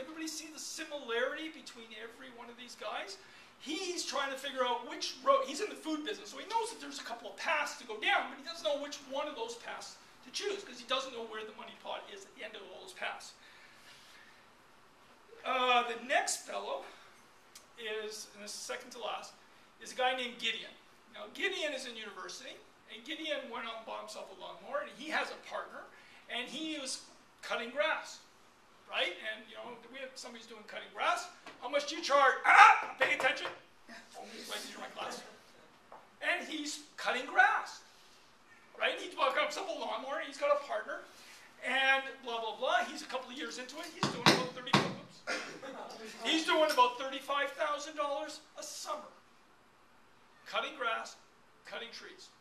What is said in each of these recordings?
everybody see the similarity between every one of these guys? He's trying to figure out which road. He's in the food business, so he knows that there's a couple of paths to go down, but he doesn't know which one of those paths to choose because he doesn't know where the money pot is at the end of all those paths. The next fellow is, and this is second to last, is a guy named Gideon. Now Gideon is in university, and Gideon went out and bought himself a lawnmower, and he has a partner, and he was cutting grass, right? And you know, we have somebody's doing cutting grass. How much do you charge? Ah, pay attention. Like these are my class. And he's cutting grass, right? He bought himself a lawnmower. He's got a partner, and blah blah blah. He's a couple of years into it. He's doing about He's doing about $35,000 a summer, cutting grass, cutting trees.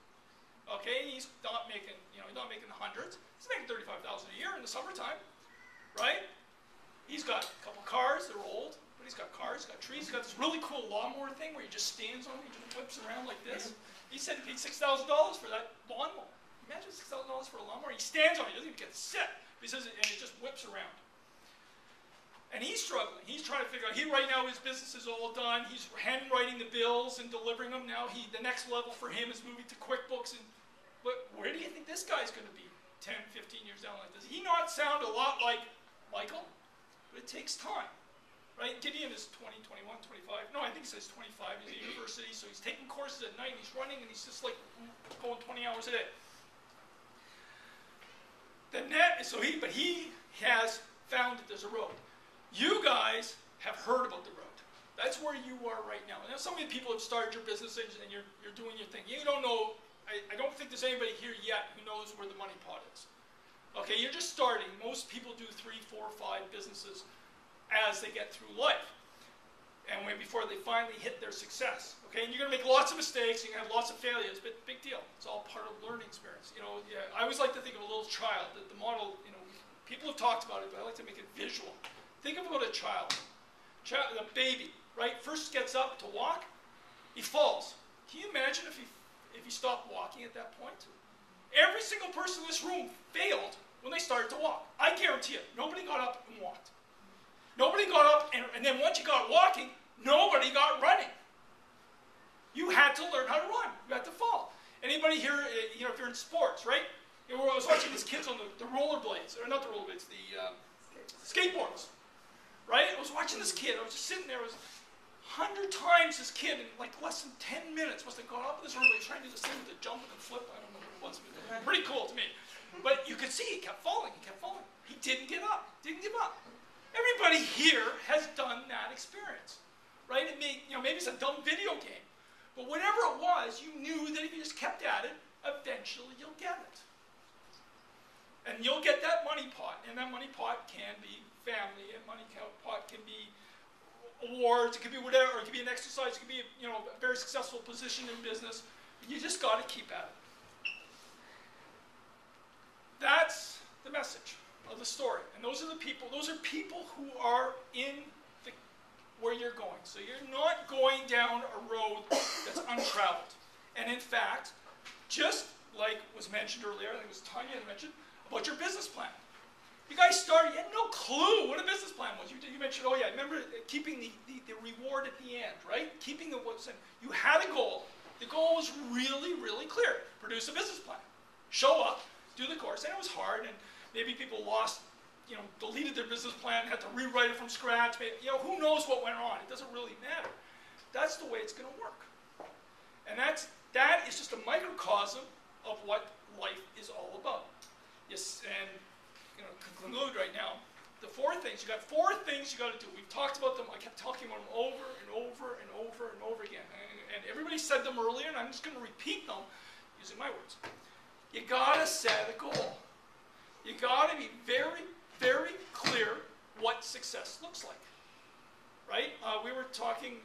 Okay, he's not making, you know, he's not making the hundreds. He's making $35,000 a year in the summertime, right? He's got a couple cars. They're old, but he's got cars. He's got trees. He's got this really cool lawnmower thing where he just stands on it. He just whips around like this. He said he paid $6,000 for that lawnmower. Imagine $6,000 for a lawnmower. He stands on it. He doesn't even get set. He says, and it just whips around. And he's struggling. He's trying to figure out. Right now his business is all done. He's handwriting the bills and delivering them. Now the next level for him is moving to QuickBooks. But where do you think this guy's going to be 10, 15 years down like this? He not sound a lot like Michael, but it takes time, right? Gideon is 20, 21, 25. No, I think he says 25. He's at university, so he's taking courses at night. He's running, and he's just like going 20 hours a day. But he has found that there's a road. You guys have heard about the road. That's where you are right now. Now, some of you people have started your businesses and you're doing your thing. You don't know, I don't think there's anybody here yet who knows where the money pot is. Okay, you're just starting. Most people do 3, 4, 5 businesses as they get through life. And before they finally hit their success. Okay, and you're going to make lots of mistakes, you're going to have lots of failures, but big deal. It's all part of learning experience. You know, yeah, I always like to think of a little child. The model, you know, people have talked about it, but I like to make it visual. Think about a child, a baby, right? First gets up to walk, he falls. Can you imagine if he stopped walking at that point? Every single person in this room failed when they started to walk. I guarantee it. Nobody got up and walked. Nobody got up, and then once you got walking, nobody got running. You had to learn how to run. You had to fall. Anybody here, you know, if you're in sports, right? You know, I was watching these kids on the rollerblades, or not the rollerblades, the skateboards. Right? I was watching this kid. I was just sitting there. It was 100 times this kid in like less than 10 minutes must have gone up in this room. He was trying to do this thing with the jump and the flip. I don't know what it was. But pretty cool to me. But you could see he kept falling. He kept falling. He didn't give up. Didn't give up. Everybody here has done that experience. Right? It may, you know, maybe it's a dumb video game. But whatever it was, you knew that if you just kept at it, eventually you'll get it. And you'll get that money pot. And that money pot can be family, and money pot can be awards, it could be whatever, or it could be an exercise, it could be, you know, a very successful position in business. You just got to keep at it. That's the message of the story. And those are people who are in where you're going. So you're not going down a road that's untraveled. And in fact, just like was mentioned earlier, I think it was Tanya that mentioned, about your business plan. You guys started, you had no clue what a business plan was. You mentioned, oh yeah, remember keeping the reward at the end, right? Keeping the what's in. You had a goal. The goal was really, really clear. Produce a business plan. Show up, do the course, and it was hard, and maybe people lost, you know, deleted their business plan, had to rewrite it from scratch. Maybe, you know, who knows what went on? It doesn't really matter. That's the way it's going to work. And that is just a microcosm of what life is all about. Yes, and you know, conclude right now. The 4 things, you got 4 things you got to do. We've talked about them. I kept talking about them over and over and over and over again. And everybody said them earlier, and I'm just going to repeat them using my words. You got to set a goal. You got to be very, very clear what success looks like. Right? We were talking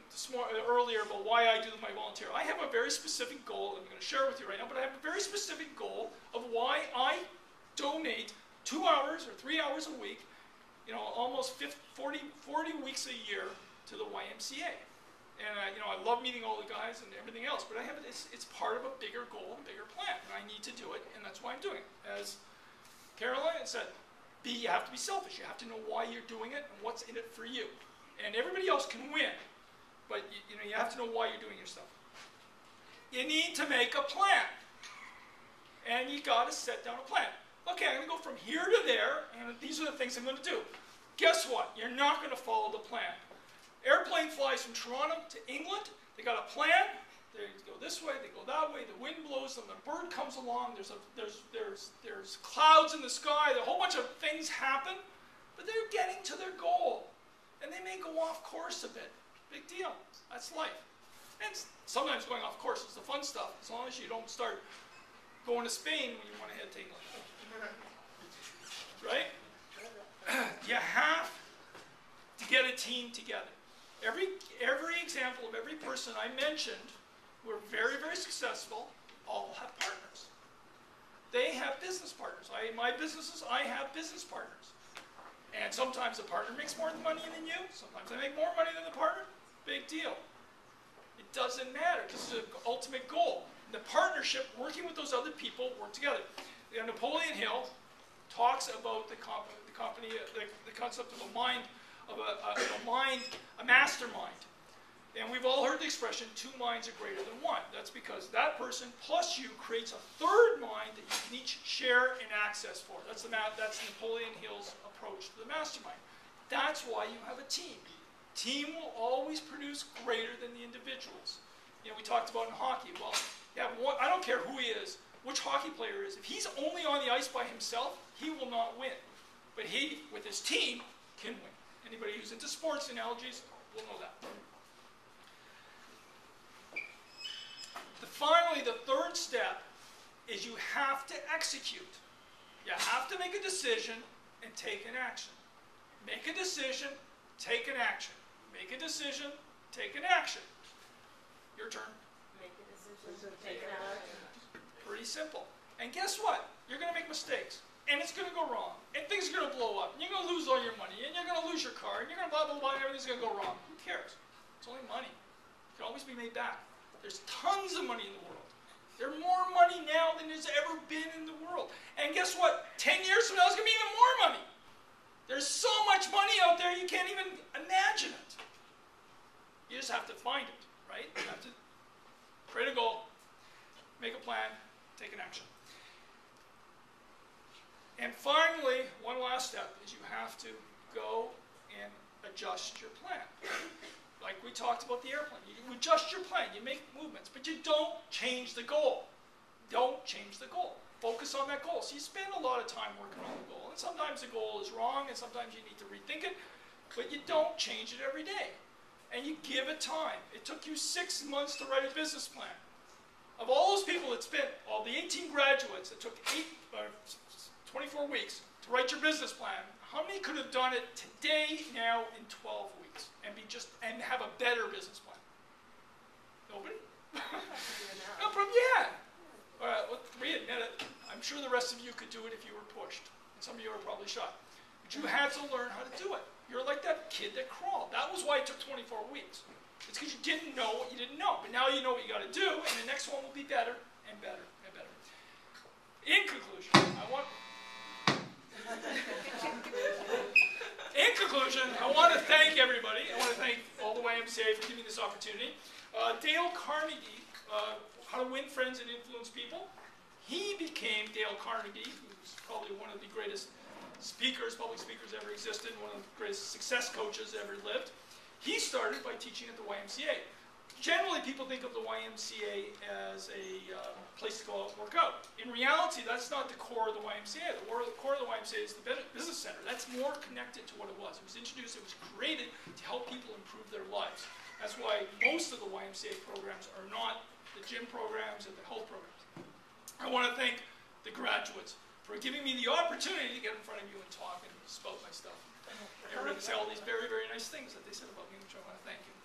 earlier about why I do my volunteer. I have a very specific goal I'm going to share with you right now, but I have a very specific goal of why I donate 2 hours or 3 hours a week, you know, almost 40 weeks a year to the YMCA. And you know, I love meeting all the guys and everything else, but it's part of a bigger goal and bigger plan, and I need to do it, and that's why I'm doing it. As Caroline said, B, you have to be selfish. You have to know why you're doing it and what's in it for you. And everybody else can win, but you have to know why you're doing your stuff. You need to make a plan. And you got to set down a plan. Okay, I'm going to go from here to there, and these are the things I'm going to do. Guess what? You're not going to follow the plan. Airplane flies from Toronto to England. They got a plan. They go this way, they go that way. The wind blows them. The bird comes along. There's clouds in the sky. A whole bunch of things happen, but they're getting to their goal, and they may go off course a bit. Big deal. That's life. And sometimes going off course is the fun stuff, as long as you don't start going to Spain when you want to head to England. Right? You have to get a team together. Every example of every person I mentioned were very, very successful, all have partners. They have business partners. In my businesses, I have business partners. And sometimes the partner makes more money than you. Sometimes I make more money than the partner. Big deal. It doesn't matter. This is the ultimate goal. The partnership, working with those other people, work together. And Napoleon Hill talks about the concept of a mind, a mastermind. And we've all heard the expression, 2 minds are greater than 1. That's because that person plus you creates a third mind that you can each share and access for. That's Napoleon Hill's approach to the mastermind. That's why you have a team. Team will always produce greater than the individuals. We talked about in hockey. Well, I don't care who he is, which hockey player is. If he's only on the ice by himself, he will not win. But he, with his team, can win. Anybody who's into sports analogies will know that. Finally, the third step is you have to execute. You have to make a decision and take an action. Make a decision, take an action. Make a decision, take an action. Your turn. Make a decision, take an action. Pretty simple. And guess what? You're going to make mistakes. And it's going to go wrong. And things are going to blow up. And you're going to lose all your money. And you're going to lose your car. And you're going to blah, blah, blah. And everything's going to go wrong. Who cares? It's only money. It can always be made back. There's tons of money in the world. There's more money now than there's ever been in the world. And guess what? 10 years from now, there's going to be even more money. There's so much money out there, you can't even imagine it. You just have to find it, right? You have to create a goal, make a plan, take an action. And finally, one last step is you have to go and adjust your plan. Like we talked about the airplane. You adjust your plan, you make movements, but you don't change the goal. Don't change the goal. Focus on that goal. So you spend a lot of time working on the goal, and sometimes the goal is wrong, and sometimes you need to rethink it, but you don't change it every day. And you give it time. It took you 6 months to write a business plan. Of all those people that spent, all the 18 graduates that took 24 weeks to write your business plan, how many could have done it today, now, in 12 weeks, and have a better business plan? Nobody? No problem. Yeah. All right. Well, 3 admit it. I'm sure the rest of you could do it if you were pushed, and some of you are probably shy. But you had to learn how to do it. You're like that kid that crawled. That was why it took 24 weeks. It's because you didn't know what you didn't know. But now you know what you got to do, and the next one will be better and better and better. In conclusion, I want to thank everybody. I want to thank all the YMCA for giving me this opportunity. Dale Carnegie, How to Win Friends and Influence People. He became Dale Carnegie, who's probably one of the greatest public speakers ever existed, one of the greatest success coaches ever lived. He started by teaching at the YMCA. Generally, people think of the YMCA as a place to go out and work out. In reality, that's not the core of the YMCA. The core of the YMCA is the business center. That's more connected to what it was. It was introduced, it was created to help people improve their lives. That's why most of the YMCA programs are not the gym programs and the health programs. I want to thank the graduates for giving me the opportunity to get in front of you and talk and spout my stuff. Everybody can say all these very, very nice things that they said about me, which I want to thank you.